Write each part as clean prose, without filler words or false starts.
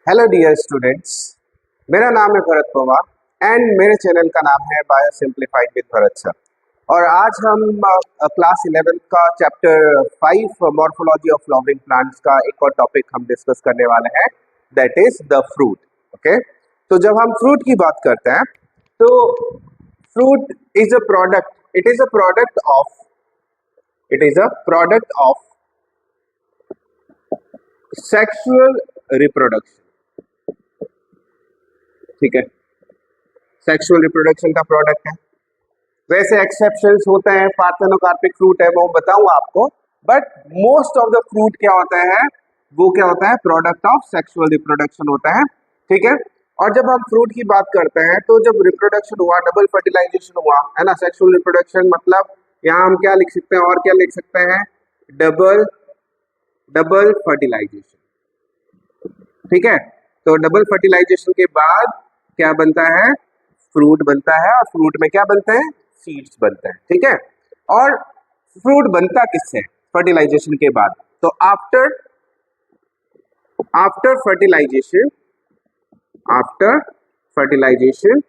Hello dear students, मेरा नाम है भरत पवार एंड मेरे चैनल का नाम है bio simplified with Bharat sir. और आज हम क्लास 11 का chapter 5 morphology of flowering plants का एक और टॉपिक हम डिस्कस करने वाले हैं, that is the fruit. Okay, तो जब हम फ्रूट की बात करते हैं तो fruit is a product, it is a product of sexual reproduction. ठीक है, सेक्सुअल रिप्रोडक्शन का प्रोडक्ट है। वैसे एक्सेप्शंस होते हैं, पार्थेनोकार्पिक फ्रूट है वो बताऊंगा आपको, but most of the fruit क्या होता है, वो क्या होता है, प्रोडक्ट ऑफ सेक्सुअल रिप्रोडक्शन होता है। ठीक है, और जब हम फ्रूट की बात करते हैं तो जब रिप्रोडक्शन हुआ, डबल फर्टिलाइजेशन हुआ है ना, सेक्सुअल रिप्रोडक्शन मतलब यहाँ हम क्या लिख सकते हैं और क्या लिख सकते हैं, डबल फर्टिलाइजेशन। ठीक है, तो डबल फर्टिलाइजेशन के बाद क्या बनता है, फ्रूट बनता है, और फ्रूट में क्या बनते हैं, सीड्स बनते हैं। ठीक है, और फ्रूट बनता किससे, फर्टिलाइजेशन के बाद, तो after fertilization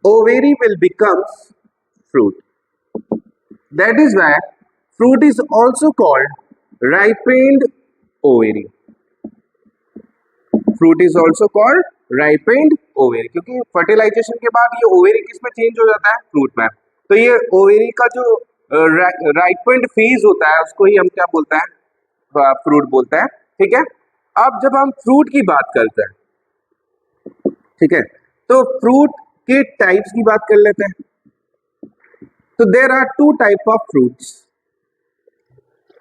ovary will becomes fruit. That is why fruit is also called ripened ovary. Fruit is also called ripened ovary, क्योंकि फर्टिलाइजेशन के बाद ये ओवेरी किस में चेंज हो जाता है, फ्रूट में। तो ये ओवेरी का जो राइपेंड फेज होता है उसको ही हम क्या बोलते हैं, फ्रूट बोलते हैं। ठीक है, अब जब हम फ्रूट की बात करते हैं, ठीक है, तो फ्रूट के टाइप्स की बात कर लेते हैं। तो there are two type of fruits.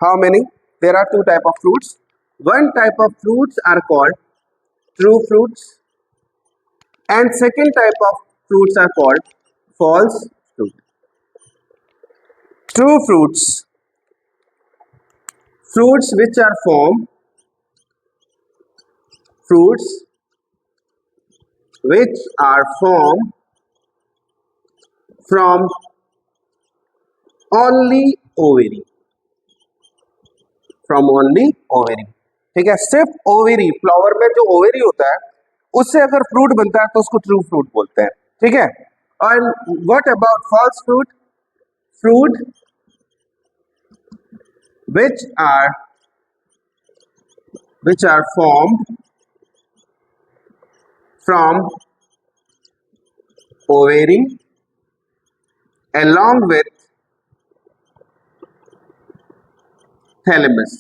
How many? There are two type of fruits. One type of fruits are called true fruits and second type of fruits are called false fruit. True fruits which are formed from only ovary, ठीक है, सिर्फ ovary, flower में जो ovary होता है उससे अगर fruit बनता है तो उसको ट्रू फ्रूट बोलते हैं। ठीक है, और what about false fruit which are formed from ovary along with thalamus।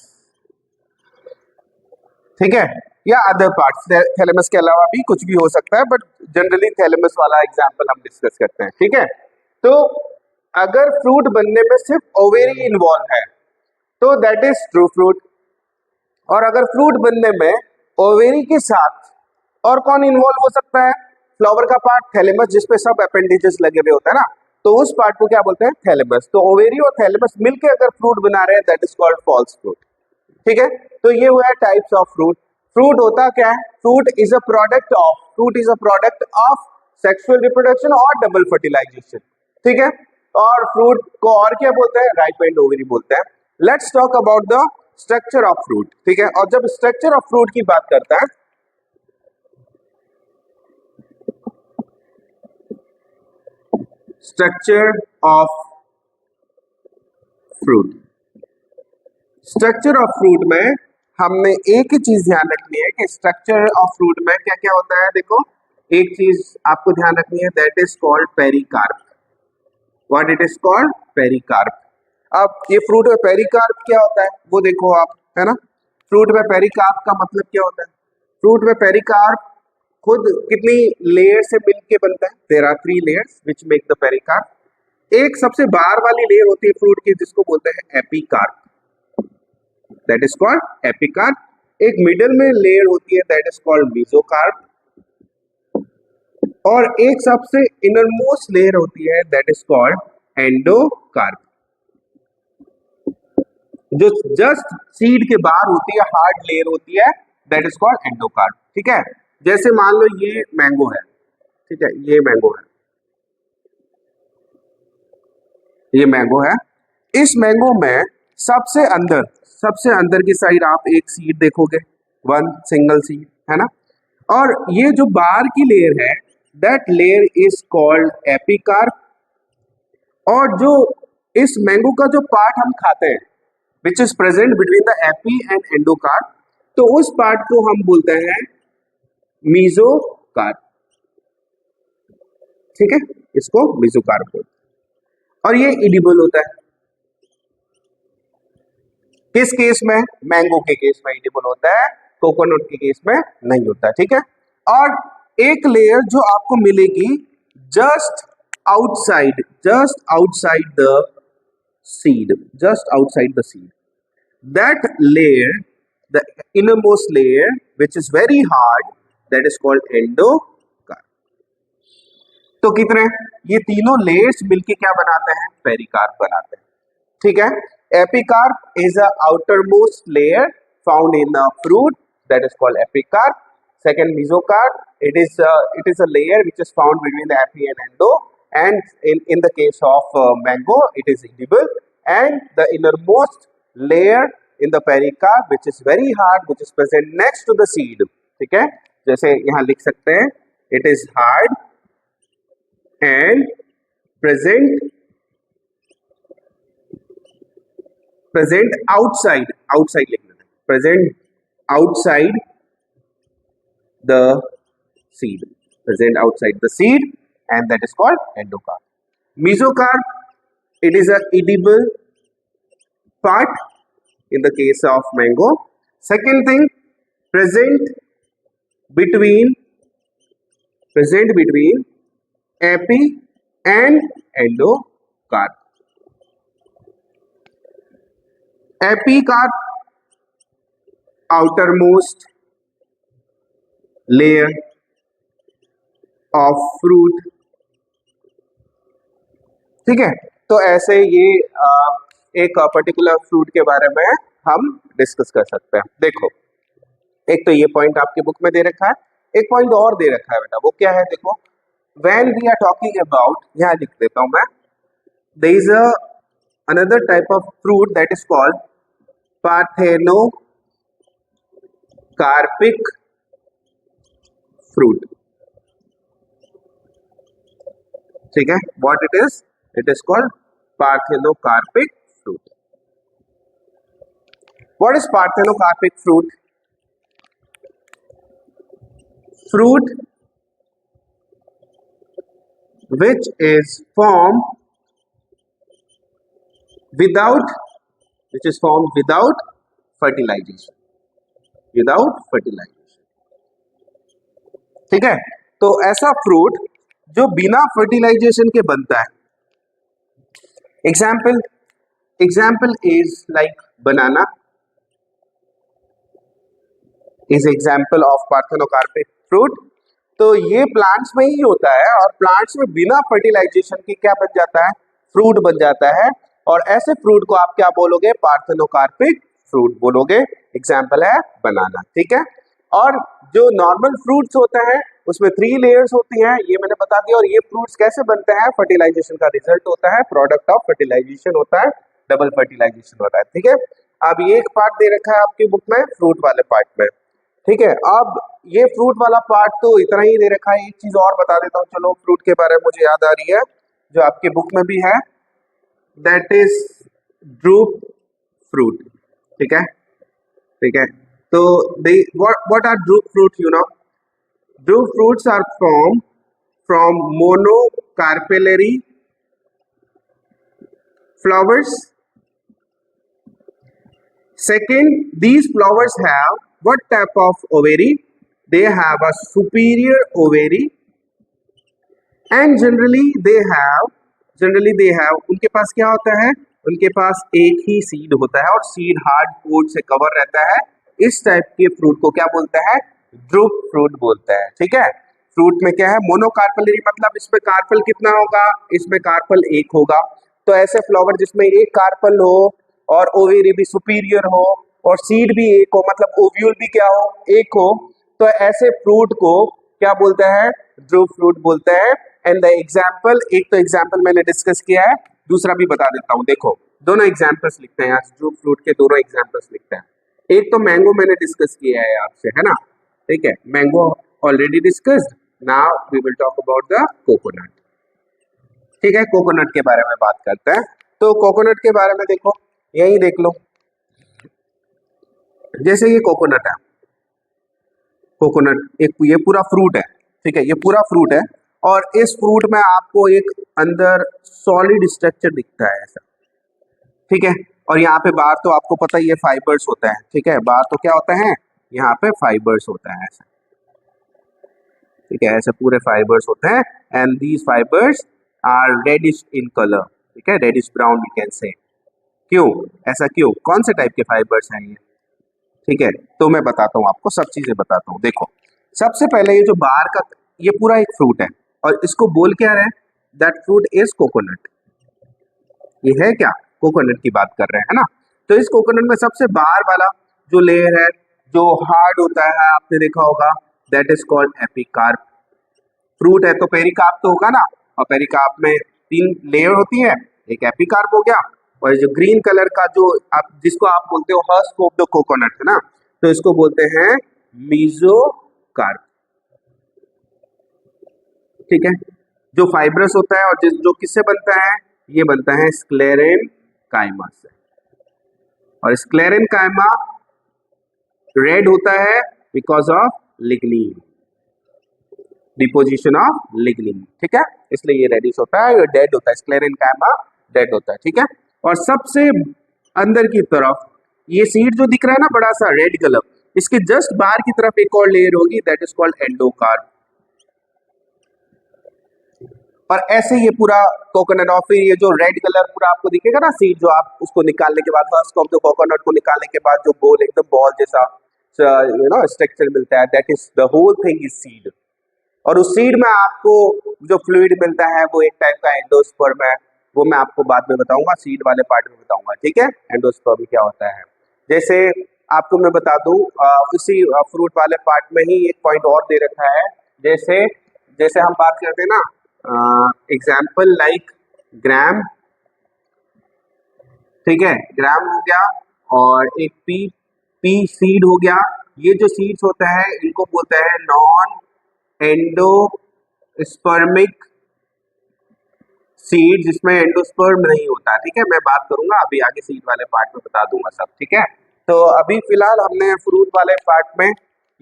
ठीक है, या अदर पार्ट्स, थैलेमस के अलावा भी कुछ भी हो सकता है, बट जनरली थैलेमस वाला एग्जांपल हम डिस्कस करते हैं। ठीक है, तो अगर फ्रूट बनने में सिर्फ ओवेरी इन्वॉल्व है तो दैट इज ट्रू फ्रूट, और अगर फ्रूट बनने में ओवेरी के साथ और कौन इन्वॉल्व हो सकता है, फ्लावर का पार्ट थैलेमस जिसपे सब अपेंडेजेस लगे हुए होते हैं ना, तो उस पार्ट को क्या बोलते हैं, थैलेमस। तो ओवेरी और थैलेमस मिलकर अगर फ्रूट बना रहे हैं that is called false fruit. ठीक है, तो ये हुआ है टाइप्स ऑफ फ्रूट। फ्रूट होता क्या है, fruit is a product of sexual reproduction और डबल फर्टिलाइजेशन। ठीक है, और फ्रूट को और क्या बोलते हैं, राइपेंड ओवेरी बोलते हैं। Let's talk about the structure of fruit. ठीक है, और जब स्ट्रक्चर ऑफ फ्रूट की बात करता है, स्ट्रक्चर ऑफ फ्रूट में हमने एक ही चीज ध्यान रखनी है कि स्ट्रक्चर ऑफ फ्रूट में क्या क्या होता है। देखो, एक चीज आपको ध्यान रखनी है, that is called pericarp. What it is called, pericarp. अब ये फ्रूट में पेरिकार्प क्या होता है वो देखो आप, है ना, फ्रूट में पेरिकार्प का मतलब क्या होता है, फ्रूट में पेरिकार्प खुद कितनी लेयर से मिलके बनता है, there are 3 layers which make the pericarp. एक सबसे बाहर वाली लेयर होती है फ्रूट की जिसको बोलते हैं epicarp, that is called epicarp. एक मिडिल में लेयर होती है दैट इज कॉल्ड मेसोकार्प, और एक सबसे इनरमोस्ट लेयर होती है दैट इज कॉल्ड एंडोकार्प, जो जस्ट सीड के बाहर होती है, हार्ड लेयर होती है, दैट इज कॉल्ड एंडोकार्प। ठीक है, जैसे मान लो ये मैंगो है, ठीक है, ये मैंगो है, इस मैंगो में सबसे अंदर की साइड आप एक सीड देखोगे, वन सिंगल सीड, है ना। और ये जो बाहर की लेयर है, that layer is called epicarp. और जो इस मैंगो का जो पार्ट हम खाते हैं, which is present between the AP and endocarp, तो उस पार्ट को हम बोलते हैं मीजोकार्प। ठीक है, इसको मीजोकार्प बोलते हैं। और ये इडिबल होता है। किस केस में? मैंगो के केस में इडिबल होता है, कोकोनट के केस में नहीं होता। ठीक है। और एक लेयर जो आपको मिलेगी just outside the seed, that layer, the innermost layer which is very hard, that is called endocarp. तो कितने? ये तीनों लेयर्स मिलके क्या बनाते हैं? पेरिकार्प बनाते हैं। ठीक है। Epicarp is a outermost layer found in the fruit, that is called epicarp. Second, mesocarp, it is a layer which is found between the epi and endo, and in the case of mango it is edible. And the innermost layer in the pericarp which is very hard, which is present next to the seed. ठीक है, जैसे यहाँ लिख सकते हैं, it is hard and present outside लिख देते हैं, present outside the seed, and that is called endocarp. Mesocarp, it is a edible part in the case of mango. Second thing, present between epi and endocarp. Epicarp, outermost layer of fruit. ठीक है। तो ऐसे ये एक particular fruit के बारे में हम डिस्कस कर सकते हैं। देखो, एक तो ये पॉइंट आपकी बुक में दे रखा है, एक पॉइंट और दे रखा है बेटा, वो क्या है? देखो, when we are talking about, यहाँ लिख देता हूं मैं, there is another type of fruit that is called parthenocarpic fruit. ठीक है, what it is? It is called parthenocarpic fruit. What is parthenocarpic fruit? Fruit which is formed without fertilization. ठीक है। तो ऐसा फ्रूट जो बिना फर्टिलाइजेशन के बनता है, example is like banana is example of parthenocarpic fruit. तो ये प्लांट्स में ही होता है, और प्लांट्स में बिना फर्टिलाइजेशन के क्या बन जाता है? फ्रूट बन जाता है। और ऐसे फ्रूट को आप क्या बोलोगे? पार्थेनोकार्पिक फ्रूट बोलोगे। एग्जाम्पल है बनाना। ठीक है। और जो नॉर्मल फ्रूट्स होते हैं उसमें 3 लेयर्स होती हैं, ये मैंने बता दिया। और ये फ्रूट्स कैसे बनते हैं? फर्टिलाइजेशन का रिजल्ट होता है, प्रोडक्ट ऑफ फर्टिलाइजेशन होता है, डबल फर्टिलाइजेशन होता है। ठीक है। अब ये एक पार्ट दे रखा है आपकी बुक में, फ्रूट वाले पार्ट में। ठीक है। अब ये फ्रूट वाला पार्ट तो इतना ही दे रखा है। एक चीज और बता देता हूँ, चलो, फ्रूट के बारे में मुझे याद आ रही है, जो आपकी बुक में भी है, दैट इज ड्रूप फ्रूट। ठीक है। ठीक है। तो what are drupe fruit? You know, drupe fruits are formed from monocarpellary flowers. Second, these flowers have what type of ovary? They have a superior ovary, and generally they have उनके पास क्या होता है? उनके पास एक ही सीड होता है और seed hard coat से कवर रहता है। इस टाइप के फ्रूट को क्या बोलते हैं? ड्रूप फ्रूट बोलते हैं। ठीक है। फ्रूट में क्या है? मोनोकार्पलरी, मतलब इसमें कार्पल कितना होगा? इसमें कार्पल एक होगा। तो ऐसे फ्लावर जिसमें एक कार्पल हो और ओवेरी भी सुपीरियर हो और सीड भी एक हो, मतलब ओव्यूल भी क्या हो? एक हो, तो ऐसे फ्रूट को क्या बोलते हैं? ड्रूप फ्रूट बोलते हैं। एंड द एग्जाम्पल, एक तो एग्जाम्पल मैंने डिस्कस किया है, दूसरा भी बता देता हूं। देखो, दोनों एग्जाम्पल्स लिखते हैं, जो फ्रूट के दोनों एग्जाम्पल्स लिखते हैं। एक तो मैंगो मैंने डिस्कस किया है आपसे, है ना, ठीक है, mango already discussed. Now we will talk about the coconut. ठीक है, कोकोनट के बारे में बात करते हैं। तो कोकोनट के बारे में देखो, यही देख लो, जैसे ये कोकोनट है, कोकोनट एक ये पूरा फ्रूट है, ठीक है, ये पूरा फ्रूट है, और इस फ्रूट में आपको एक अंदर सॉलिड स्ट्रक्चर दिखता है ऐसा, ठीक है, और यहाँ पे बाहर तो आपको पता ही है फाइबर्स होता है, ठीक है, बाहर तो क्या होता है, यहाँ पे फाइबर्स होता है ऐसा, ठीक है, ऐसे पूरे फाइबर्स होते हैं, and these fibres are reddish in colour, ठीक है, reddish brown we can say. क्यों ऐसा, क्यों, कौन से टाइप के फाइबर्स हैं ये, ठीक है, तो मैं बताता हूँ आपको, सब चीजें बताता हूँ। देखो, सबसे पहले ये जो बाहर का, ये पूरा एक फ्रूट है, और इसको बोल क्या रहे हैं, दैट फ्रूट इज कोकोनट। ये है क्या, कोकोनट की बात कर रहे हैं, है ना। तो इस कोकोनट में सबसे बाहर वाला जो लेयर है, जो हार्ड होता है, आपने देखा होगा, that is called epicarp. Fruit है तो पेरिकार्प तो होगा ना, और पेरिकार्प में 3 लेयर होती है, एक एपिकार्प हो गया, और जो ग्रीन कलर का जो आप जिसको आप बोलते हो हस्क ऑफ द कोकोनट, है ना, तो इसको बोलते हैं मीजोकार्प, ठीक है, जो फाइब्रस होता है, और जो किससे बनता है, ये बनता है स्क्लेरेन काइमा से, और स्क्लेरेन काइमा रेड होता है because of lignin, deposition of lignin, ठीक है, इसलिए ये रेडिश होता है, ये डेड होता है, स्क्लेरेन काइमा डेड होता है, ठीक है। और सबसे अंदर की तरफ ये सीड जो दिख रहा है ना, बड़ा सा रेड कलर, इसके जस्ट बाहर की तरफ एक और लेयर होगी, दैट इज कॉल्ड एंडोकार्प। और ऐसे ये पूरा कोकोनट, और फिर ये जो रेड कलर पूरा आपको दिखेगा ना सीड, जो आप उसको निकालने के बाद, हस्क ऑफ द कोकोनट को निकालने के बाद जो गोल एकदम बॉल जैसा स्ट्रक्चर मिलता है, that is the whole thing is seed. और उस सीड में आपको जो फ्लूइड मिलता है वो एक टाइप का एंडोस्पर्म है, वो मैं आपको बाद में बताऊंगा, सीड वाले पार्ट में बताऊंगा, ठीक है, एंडोस्पर्म क्या होता है। जैसे आपको मैं बता दूं, उसी फ्रूट वाले पार्ट में ही एक पॉइंट और दे रखा है, जैसे जैसे हम बात करते हैं ना, एग्जाम्पल लाइक ग्राम, ठीक है, ग्राम हो गया, और एक पी सीड हो गया। ये जो सीड्स होता है इनको बोलते हैं नॉन एंडोस्पर्मिक सीड, जिसमें एंडोस्पर्म नहीं होता, ठीक है, मैं बात करूंगा अभी आगे सीड वाले पार्ट में बता दूंगा सब, ठीक है। तो अभी फिलहाल हमने फ्रूट वाले पार्ट में,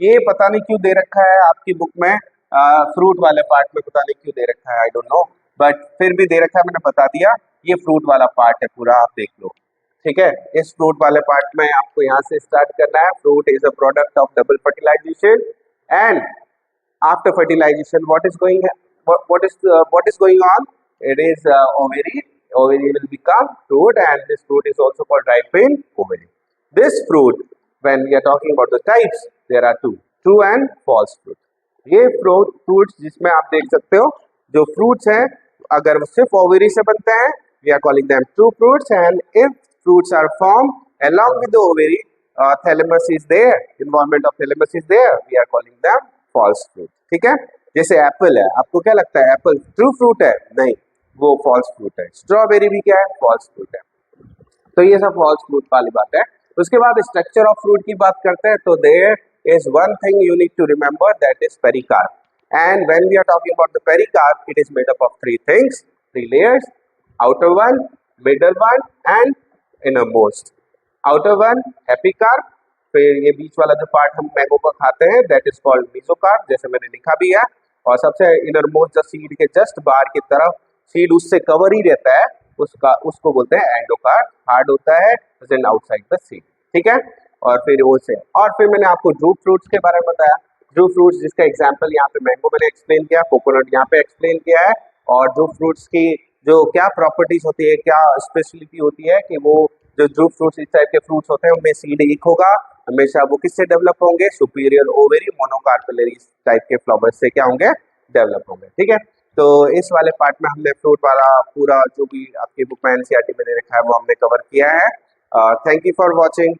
ये पता नहीं क्यों दे रखा है आपकी बुक में, फ्रूट वाले पार्ट में पता नहीं क्यों दे रखा है, आई डोंट नो, बट फिर भी दे रखा है, मैंने बता दिया, ये फ्रूट वाला पार्ट है पूरा, आप देख लो, ठीक है। इस फ्रूट वाले पार्ट में आपको यहाँ से स्टार्ट करना है। Fruit is a product of double fertilisation, and after fertilisation what is going on, it is ovary will become fruit, and this fruit is also called ripened ovary. This fruit, when we are talking about the types, there are two, true and false fruit. ये fruits जिसमें आप देख सकते हो, जो fruits हैं अगर सिर्फ ओवरी से बनते हैं, we are calling them true fruits, and if fruits are formed along with the ovary, thalamus is there, involvement of thalamus is there, we are calling them false fruit, ठीक है। जैसे Apple है, आपको क्या लगता है एप्पल ट्रू फ्रूट है, नहीं, वो फॉल्स फ्रूट है। स्ट्रॉबेरी भी क्या है, फॉल्स फ्रूट है। तो ये सब फॉल्स फ्रूट वाली बात है। उसके बाद स्ट्रक्चर ऑफ फ्रूट की बात करते हैं, तो there is one thing you need to remember, that is pericarp, and when we are talking about the pericarp, it is made up of 3 things, 3 layers, outer one, middle one, and inner most. Outer one epicarp, फिर ये बीच वाला जो part हम mango का खाते हैं, that is called mesocarp, जैसे मैंने लिखा भी है, और सबसे इनर मोस्ट जो सीड के जस्ट बाहर की तरफ सीड उससे कवर ही रहता है, उसको बोलते हैं एंडोकार्प, हार्ड होता है आउटसाइड द सीड, ठीक है। और फिर वो से, और फिर मैंने आपको ड्रूप फ्रूट्स के बारे में बताया, ड्रूप फ्रूट्स जिसका एग्जांपल यहाँ पे मैंगो मैंने एक्सप्लेन किया, कोकोनट यहाँ पे एक्सप्लेन किया है, और ड्रूप फ्रूट्स की जो क्या प्रॉपर्टीज होती है, क्या स्पेशलिटी होती है, कि वो जो ड्रूप फ्रूट्स इस टाइप के फ्रूट्स होते हैं उनमें सीड एक होगा हमेशा, वो किससे डेवलप होंगे, सुपीरियर ओवेरी मोनोकार्पेलरी टाइप के फ्लावर्स से क्या होंगे, डेवलप होंगे, ठीक है। तो इस वाले पार्ट में हमने फ्रूट वाला पूरा जो भी आपकी बुक में एनसीईआरटी में दे रखा है वो हमने कवर किया है। Thank you for watching.